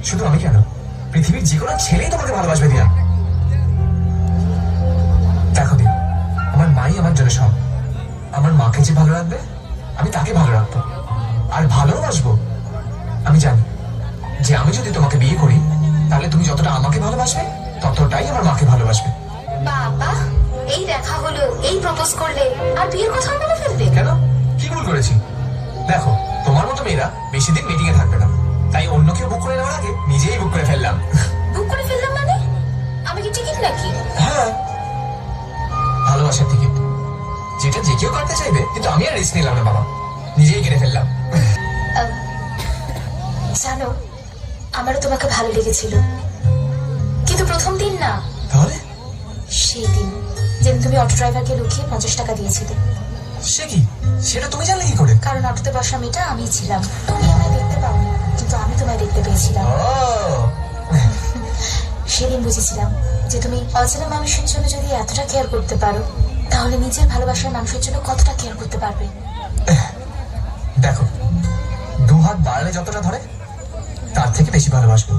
শুধু আমি কেন, পৃথিবীর যে কোনো ছেলেই তোমাকে ভালোবাসবে দিয়া। দেখো দিয়া, আমার মাই আমার জন্য সব। আমার মাকে যে ভালো রাখবে আমি তাকে ভালো রাখবো, আর ভালোবাসবো। আমি জানি যে আমি যদি তোমাকে বিয়ে করি তাহলে তুমি যতটা আমাকে ভালোবাসবে ততটাই আমার মাকে ভালোবাসবে। বাবা, এই দেখা হলো, এই প্রপোজ করলে, আর বিয়ের কথা বলে ফেলবে? কেন, কি ভুল করেছি? দেখো, তোমার মতো মেয়েরা বেশি দিন মিটিং এ থাকবে না, তাই অন্য কেউ বুক করে নেওয়ার আগে নিজেই বুক করে ফেললাম। বুক করে ফেললাম মানে? আমি কি টিকিট নাকি? হ্যাঁ, ভালোবাসার টিকিট, যেটা যে কেউ কাটতে চাইবে, কিন্তু আমি আর রিস্ক নিলাম না বাবা, নিজেই কেটে ফেললাম। জানো, আমারও তোমাকে ভালো লেগেছিল, কিন্তু প্রথম দিন না, তাহলে? সেই দিন যেদিন তুমি অটো ড্রাইভারকে লুকিয়ে 50 টাকা দিয়েছিলে। সে কি, সেটা তুমি জানলে কি করে? কারণ অটোতে বসা মেয়েটা আমি ছিলাম। তুমি আমায় দেখতে পাওনি, কিন্তু আমি তোমায় দেখতে পেয়েছিলাম। ও, সেদিন বুঝেছিলাম যে তুমি অচেনা মানুষের জন্য যদি এতটা কেয়ার করতে পারো, তাহলে নিজের ভালোবাসার মানুষের জন্য কতটা কেয়ার করতে পারবে। দেখো, দু হাত বাড়ালে যতটা ধরে তার থেকে বেশি ভালোবাসবো।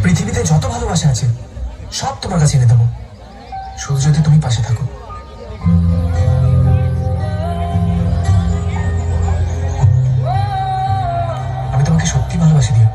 পৃথিবীতে যত ভালোবাসা আছে সব তোমার কাছে এনে দেবো, শুধু যদি তুমি পাশে থাকো। আমি তোমাকে সত্যি ভালোবাসি দিয়া।